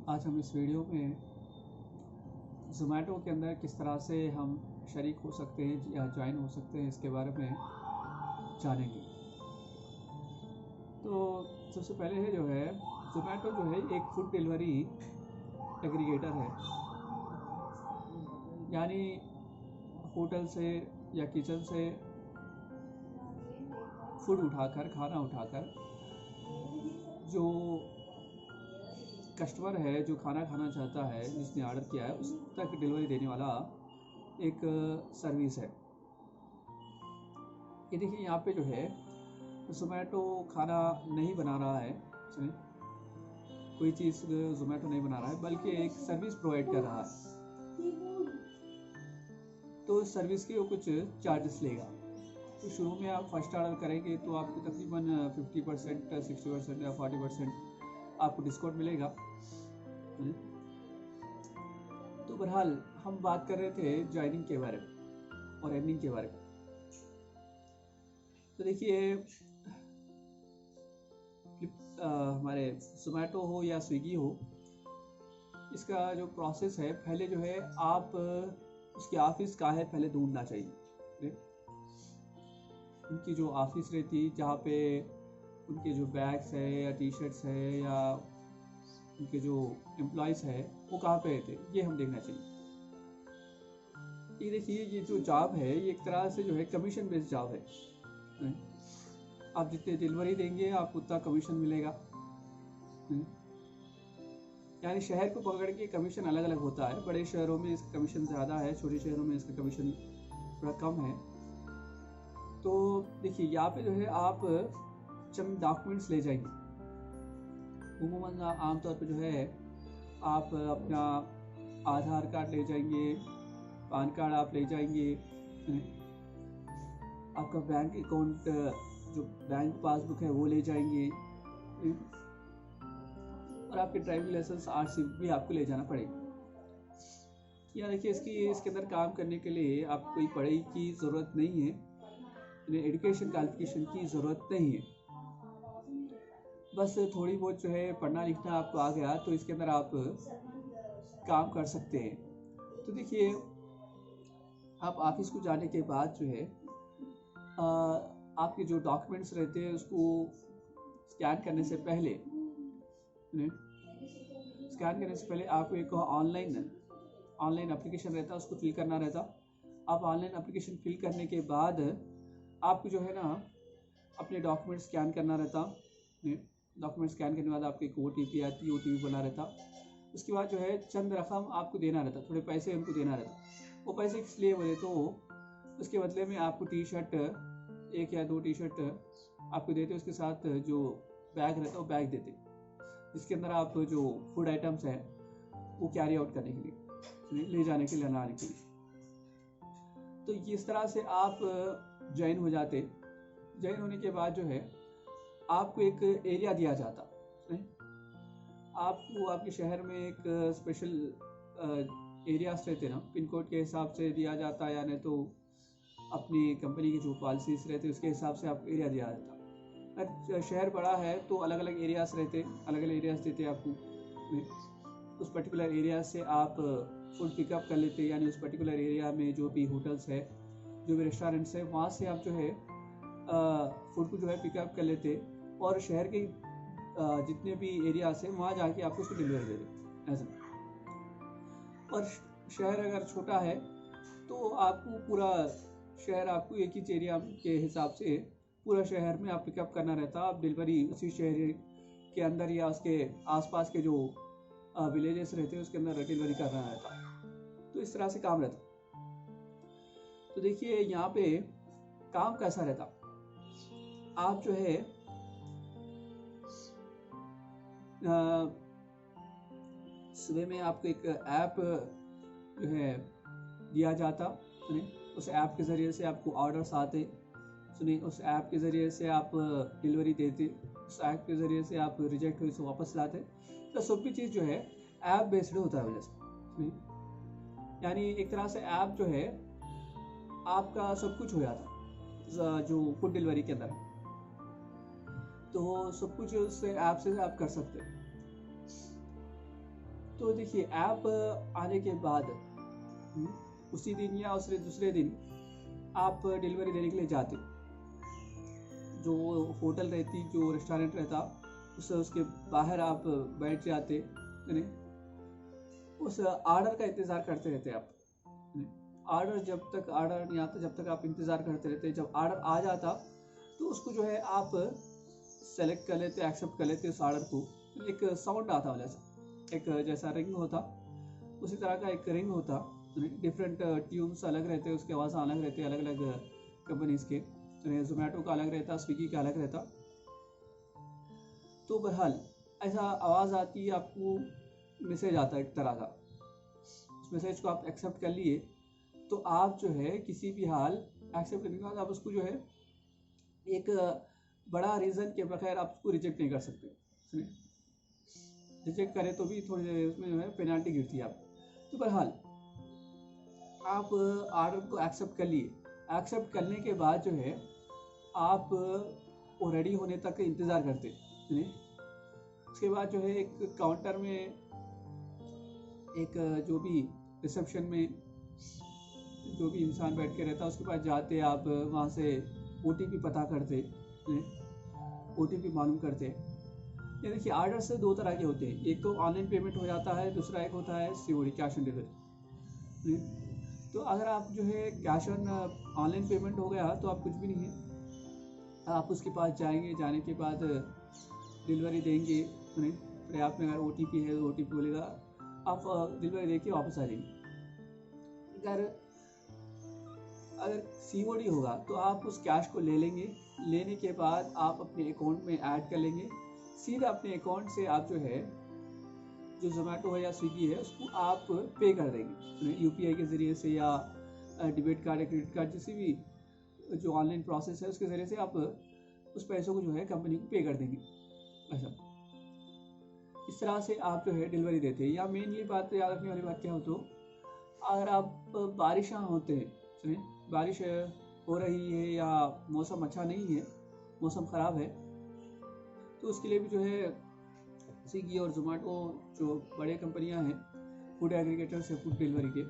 आज हम इस वीडियो में ज़ोमैटो के अंदर किस तरह से हम शरीक हो सकते हैं या ज्वाइन हो सकते हैं इसके बारे में जानेंगे। तो सबसे पहले है जो है ज़ोमैटो जो है एक फूड डिलीवरी एग्रीगेटर है, यानी होटल से या किचन से फूड उठाकर खाना उठाकर जो कस्टमर है जो खाना खाना चाहता है जिसने ऑर्डर किया है उस तक डिलीवरी देने वाला एक सर्विस है। ये देखिए यहाँ पे जो है ज़ोमैटो खाना नहीं बना रहा है, कोई चीज़ ज़ोमैटो नहीं बना रहा है बल्कि एक सर्विस प्रोवाइड कर रहा है। तो इस सर्विस के वो कुछ चार्जेस लेगा। तो शुरू में आप फर्स्ट ऑर्डर करेंगे तो आपको तकरीबन 50%, 60% या 40% आपको डिस्काउंट मिलेगा। तो बहरहाल हम बात कर रहे थे ज्वाइनिंग के बारे में और अर्निंग के बारे में। तो देखिए हमारे ज़ोमैटो हो या स्विगी हो, इसका जो प्रोसेस है पहले जो है आप उसकी ऑफिस कहाँ है पहले ढूंढना चाहिए। उनकी जो ऑफिस रहती जहाँ पे उनके जो बैग्स है या टी शर्ट्स है या उनके जो एम्प्लॉयज़ है वो कहाँ पे रहते ये हम देखना चाहिए। ये देखिए ये जो जॉब है ये एक तरह से जो है कमीशन बेस्ड जॉब है। आप जितने डिलीवरी देंगे आपको उतना कमीशन मिलेगा। यानी शहर को पकड़ के कमीशन अलग अलग होता है। बड़े शहरों में इसका कमीशन ज़्यादा है, छोटे शहरों में इसका कमीशन थोड़ा कम है। तो देखिए यहाँ पे जो है आप चंद डॉक्यूमेंट्स ले जाएंगे। उमूमन आमतौर पे जो है आप अपना आधार कार्ड ले जाएंगे, पान कार्ड आप ले जाएंगे, आपका बैंक अकाउंट जो बैंक पासबुक है वो ले जाएंगे और आपके ड्राइविंग लाइसेंस आरसी भी आपको ले जाना पड़ेगा। या देखिए इसके अंदर काम करने के लिए आपको कोई पढ़ाई की ज़रूरत नहीं है, एजुकेशन क्वालिफिकेशन की ज़रूरत नहीं है। बस थोड़ी बहुत जो है पढ़ना लिखना आपको आ गया तो इसके अंदर आप काम कर सकते हैं। तो देखिए आप ऑफिस को जाने के बाद जो है आपके जो डॉक्यूमेंट्स रहते हैं उसको स्कैन करने से पहले आपको एक ऑनलाइन एप्लीकेशन रहता है, उसको फिल करना रहता। आप ऑनलाइन एप्लीकेशन फिल करने के बाद आपको जो है ना अपने डॉक्यूमेंट स्कैन करना रहता। डॉक्यूमेंट स्कैन करने के बाद आपको एक OTP आती है, OTP बना रहता। उसके बाद जो है चंद रकम आपको देना रहता, थोड़े पैसे उनको देना रहता। वो पैसे किस लिए बोले तो उसके बदले में आपको टी शर्ट 1 या 2 टी शर्ट आपको देते, उसके साथ जो बैग रहता है वो बैग देते जिसके अंदर आप जो फूड आइटम्स हैं वो कैरी आउट करने के लिए, ले जाने के लिए, लाने के लिए। तो इस तरह से आप ज्वाइन हो जाते। ज्वाइन होने के बाद जो है आपको एक एरिया दिया जाता। आपको आपके शहर में एक स्पेशल एरियाज रहते ना, पिन कोड के हिसाब से दिया जाता है या नहीं तो अपनी कंपनी की जो पॉलिसीज रहते उसके हिसाब से आपको एरिया दिया जाता। शहर बड़ा है तो अलग अलग एरियाज रहते, अलग अलग एरियाज देते आपको। उस पर्टिकुलर एरिया से आप फूड पिकअप कर लेते, यानी उस पर्टिकुलर एरिया में जो भी होटल्स है, जो भी रेस्टोरेंट्स है, वहाँ से आप जो है फूड को जो है पिकअप कर लेते और शहर के जितने भी एरियाज है वहाँ जाके आपको उसको डिलीवरी दे देते ऐसा। और शहर अगर छोटा है तो आपको पूरा शहर आपको एक ही एरिया के हिसाब से पूरा शहर में आप पिकअप करना रहता। आप डिलीवरी उसी शहर के अंदर या उसके आसपास के जो विलेजेस रहते हैं उसके अंदर डिलीवरी करना रहता। तो इस तरह से काम रहता। तो देखिए यहाँ पे काम कैसा रहता। आप जो है सुबह में आपको एक ऐप जो है दिया जाता, उस ऐप के ज़रिए से आपको ऑर्डर्स आते, उस ऐप के ज़रिए से आप डिलीवरी देते, उस ऐप के ज़रिए से आप रिजेक्ट हुई तो वापस लाते। तो सब भी चीज़ जो है ऐप बेस्ड होता है वजह से। यानी एक तरह से ऐप जो है आपका सब कुछ हो जाता जो फूड डिलीवरी के अंदर है, तो सब कुछ उस ऐप से आप कर सकते हैं। तो देखिए ऐप आने के बाद उसी दिन या उसके दूसरे दिन आप डिलीवरी देने के लिए जाते, जो होटल रहती, जो रेस्टोरेंट रहता, उसके बाहर आप बैठ जाते, उस ऑर्डर का इंतज़ार करते रहते आप। ऑर्डर जब तक ऑर्डर नहीं आता, जब तक आप इंतज़ार करते रहते, जब ऑर्डर आ जाता तो उसको जो है आप सेलेक्ट कर लेते, एक्सेप्ट कर लेते उस ऑर्डर को। एक साउंड आता वाला सा, एक जैसा रिंग होता, उसी तरह का एक रिंग होता, डिफरेंट ट्यून्स अलग रहते, उसके आवाज़ अलग रहते, अलग अलग कंपनीज के। जोमेटो का अलग रहता, स्विगी का अलग रहता। तो बहरहाल ऐसा आवाज़ आती है, आपको मैसेज आता है एक तरह का, उस मैसेज को आप एक्सेप्ट कर लिए तो आप जो है किसी भी हाल एक्सेप्ट करने के बाद आप उसको जो है एक बड़ा रीज़न के बगैर आप उसको रिजेक्ट नहीं कर सकते। रिजेक्ट करें तो भी थोड़ी देर उसमें जो है पेनल्टी गिरती है आप। तो बहरहाल आप ऑर्डर को एक्सेप्ट कर लिए, एक्सेप्ट करने के बाद जो है आप वो रेडी होने तक इंतज़ार करते। उसके बाद जो है एक काउंटर में, एक जो भी रिसेप्शन में जो भी इंसान बैठ के रहता, उसके पास जाते, आप वहाँ से OTP पता करते, OTP मालूम करते। ये देखिए ऑर्डर से दो तरह के होते हैं, एक तो ऑनलाइन पेमेंट हो जाता है, दूसरा एक होता है COD, कैश ऑन डिलीवरी। तो अगर आप जो है कैश ऑन ऑनलाइन पेमेंट हो गया तो आप कुछ भी नहीं है, आप उसके पास जाएंगे, जाने के बाद डिलीवरी देंगे, फिर आप में अगर OTP है तो OTP बोलेगा, आप डिलीवरी दे के वापस आ जाएंगे। अगर COD होगा तो आप उस कैश को ले लेंगे, लेने के बाद आप अपने अकाउंट में ऐड कर लेंगे, सीधे अपने अकाउंट से आप जो है जो जोमेटो है या स्विगी है उसको आप पे कर देंगे, UPI के ज़रिए से या डेबिट कार्ड या क्रेडिट कार्ड, किसी भी जो ऑनलाइन प्रोसेस है उसके ज़रिए से आप उस पैसों को जो है कंपनी को पे कर देंगे। ऐसा इस तरह से आप जो है डिलीवरी देते हैं। या मेनली बात याद रखने वाली बात क्या हो, तो अगर आप बारिशां होते हैं, बारिश हो रही है या मौसम अच्छा नहीं है, मौसम ख़राब है, तो उसके लिए भी जो है स्विगी और जोमेटो जो बड़े कंपनियां हैं, फूड एग्रीगेटर्स है फूड डिलीवरी के,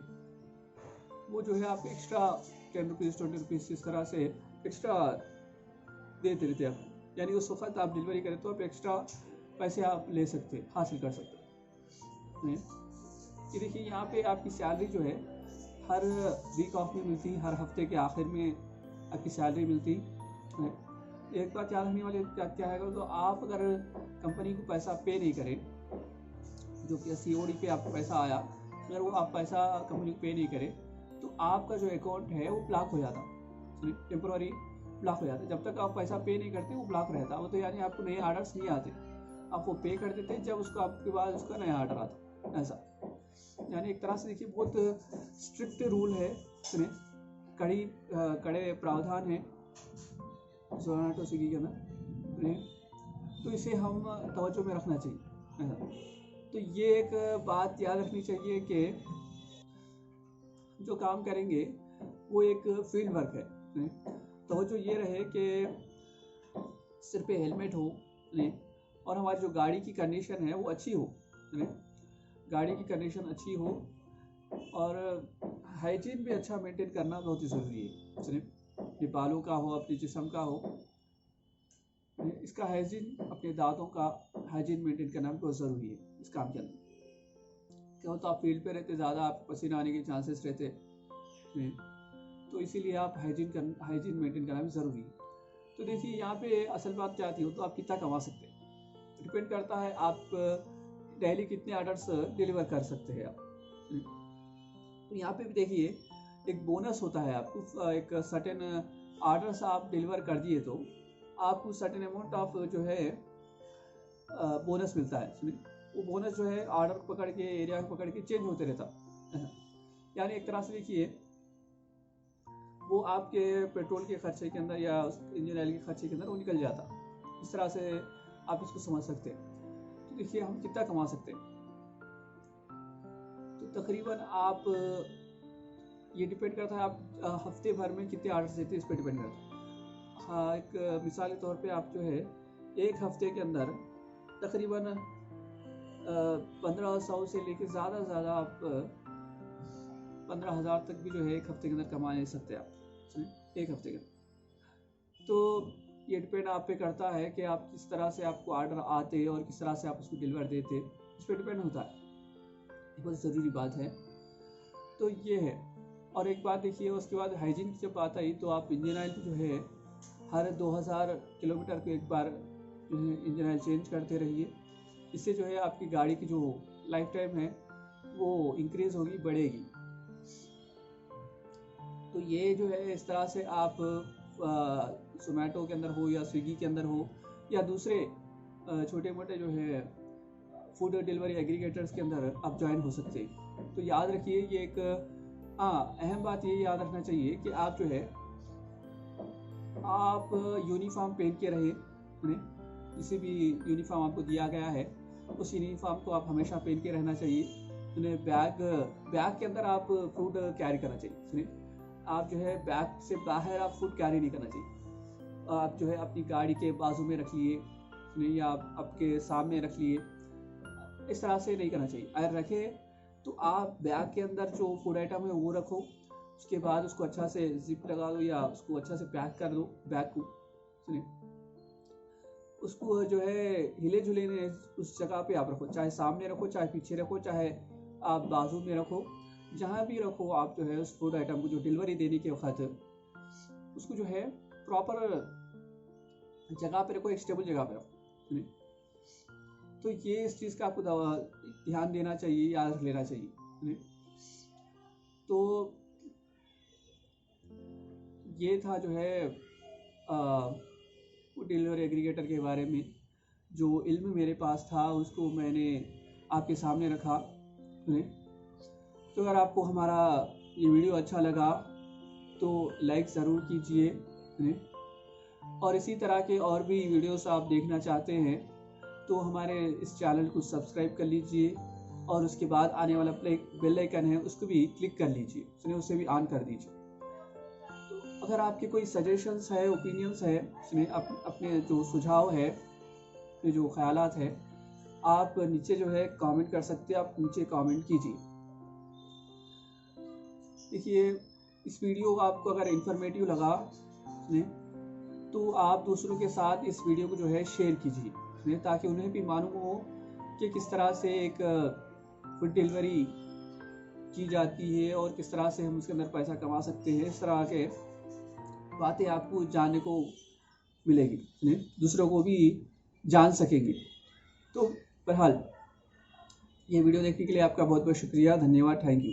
वो जो है आप एक्स्ट्रा 10 रुपीज़ 20 रुपीज़ इस तरह से एक्स्ट्रा देते रहते हैं। यानी उस वक्त आप डिलीवरी करें तो आप एक्स्ट्रा पैसे आप ले सकते, हासिल कर सकते हैं। कि देखिए यहाँ पे आपकी सैलरी जो है हर वीक ऑफ में मिलती, हर हफ्ते के आखिर में आपकी सैलरी मिलती है। एक बात याद रखने वाली क्या है, तो आप अगर कंपनी को पैसा पे नहीं करें, जो कि COD पे आपको पैसा आया, अगर वो आप पैसा कंपनी को पे नहीं करें तो आपका जो अकाउंट है वो ब्लॉक हो जाता, टेम्पोररी ब्लॉक हो जाता। जब तक आप पैसा पे नहीं करते वो ब्लॉक रहता, वो तो यानी आपको नए ऑर्डर्स नहीं आते, आप वो पे कर देते जब उसको आपके बाद उसका नया ऑर्डर आता। ऐसा यानी एक तरह से देखिए बहुत स्ट्रिक्ट रूल है, कड़े प्रावधान है जोमेटो स्विगी के अंदर, तो इसे हम तवज्जो में रखना चाहिए। तो ये एक बात याद रखनी चाहिए कि जो काम करेंगे वो एक फील्ड वर्क है, तवज्जो ये रहे कि सिर पे हेलमेट हो, और हमारी जो गाड़ी की कंडीशन है वो अच्छी हो, गाड़ी की कंडीशन अच्छी हो, और हाइजीन भी अच्छा मेंटेन करना बहुत ही ज़रूरी है। सिर्फ अपने बालों का हो, अपने जिस्म का हो, इसका हाइजीन, अपने दांतों का हाइजीन मेंटेन करना भी बहुत ज़रूरी है इस काम के अंदर। क्यों, तो आप फील्ड पे रहते, ज़्यादा आप पसीना आने के चांसेस रहते, तो इसीलिए आप हाइजीन मेंटेन करना भी ज़रूरी है। तो देखिए यहाँ पे असल बात क्या आती हो, तो आप कितना कमा सकते हैं डिपेंड करता है, आप डेली कितने ऑर्डर्स डिलीवर कर सकते हैं आप। तो यहाँ पे भी देखिए एक बोनस होता है, आपको एक सर्टेन ऑर्डर्स आप डिलीवर कर दिए तो आपको सर्टेन अमाउंट ऑफ जो है बोनस मिलता है। वो बोनस जो है ऑर्डर पकड़ के, एरिया पकड़ के चेंज होते रहता, यानी एक तरह से देखिए वो आपके पेट्रोल के खर्चे के अंदर या इंजन ऑयल के खर्चे के अंदर वो निकल जाता। इस तरह से आप इसको समझ सकते हैं। तो देखिए हम कितना कमा सकते हैं, तो तकरीबन आप, ये डिपेंड करता है आप हफ्ते भर में कितने ऑर्डर्स देते हैं, इस पर डिपेंड करता है। हाँ, एक मिसाल के तौर पे आप जो है एक हफ्ते के अंदर तकरीबन 1500 से लेकर ज़्यादा से ज़्यादा आप 15,000 तक भी जो है एक हफ्ते के अंदर कमा नहीं सकते आप, एक हफ्ते के अंदर। तो ये डिपेंड आप पे करता है कि आप किस तरह से आपको ऑर्डर आते और किस तरह से आप उसको डिलीवर देते, इस पर डिपेंड होता है। ये बहुत ज़रूरी बात है। तो ये है। और एक बात देखिए, उसके बाद हाइजीन की जब बात आई तो आप इंजन ऑयल जो है हर 2000 किलोमीटर को एक बार जो है इंजन ऑयल चेंज करते रहिए। इससे जो है आपकी गाड़ी की जो लाइफ टाइम है वो इंक्रीज होगी, बढ़ेगी। तो ये जो है इस तरह से आप जोमेटो के अंदर हो या स्विगी के अंदर हो या दूसरे छोटे मोटे जो है फूड डिलीवरी एग्रीगेटर्स के अंदर आप ज्वाइन हो सकते हैं। तो याद रखिए ये एक अहम बात ये याद रखना चाहिए कि आप जो है आप यूनिफॉर्म पहन के रहे, किसी भी यूनिफॉर्म आपको दिया गया है उस यूनिफॉर्म को आप हमेशा पहन के रहना चाहिए। बैग के अंदर आप फूड कैरी करना चाहिए। आप जो है बैग से बाहर आप फूड कैरी नहीं करना चाहिए। आप जो है अपनी गाड़ी के बाजू में रख लिए या आपके सामने रख लिए, इस तरह से नहीं करना चाहिए। अगर रखे तो आप बैग के अंदर जो फूड आइटम है वो रखो, उसके बाद उसको अच्छा से जिप लगा दो या उसको अच्छा से पैक कर दो बैग को। सुनिए, उसको जो है हिले झुले उस जगह पे आप रखो, चाहे सामने रखो, चाहे पीछे रखो, चाहे आप बाजू में रखो, जहाँ भी रखो आप जो है उस फूड आइटम को जो डिलीवरी देने के वक्त उसको जो है प्रॉपर जगह पे रखो, एक स्टेबल जगह पे रखो। तो ये इस चीज़ का आपको ध्यान देना चाहिए, याद रख लेना चाहिए। तो ये था जो है डिलीवरी एग्रीगेटर के बारे में जो इल्म मेरे पास था, उसको मैंने आपके सामने रखा। तो अगर आपको हमारा ये वीडियो अच्छा लगा तो लाइक ज़रूर कीजिए, और इसी तरह के और भी वीडियोस आप देखना चाहते हैं तो हमारे इस चैनल को सब्सक्राइब कर लीजिए और उसके बाद आने वाला बेल आइकन है उसको भी क्लिक कर लीजिए, सुनिए उसे भी ऑन कर दीजिए। तो अगर आपके कोई सजेशंस है, ओपिनियंस है, सुनिए अपने जो सुझाव है, अपने जो ख्यालात है, आप नीचे जो है कमेंट कर सकते हैं, आप नीचे कमेंट कीजिए। देखिए, इस वीडियो आपको अगर इंफॉर्मेटिव लगा तो आप दूसरों के साथ इस वीडियो को जो है शेयर कीजिए, ताकि उन्हें भी मालूम हो कि किस तरह से एक फूड डिलीवरी की जाती है और किस तरह से हम उसके अंदर पैसा कमा सकते हैं। इस तरह के बातें आपको जानने को मिलेगी, दूसरों को भी जान सकेंगे। तो बहरहाल ये वीडियो देखने के लिए आपका बहुत बहुत शुक्रिया, धन्यवाद, थैंक यू।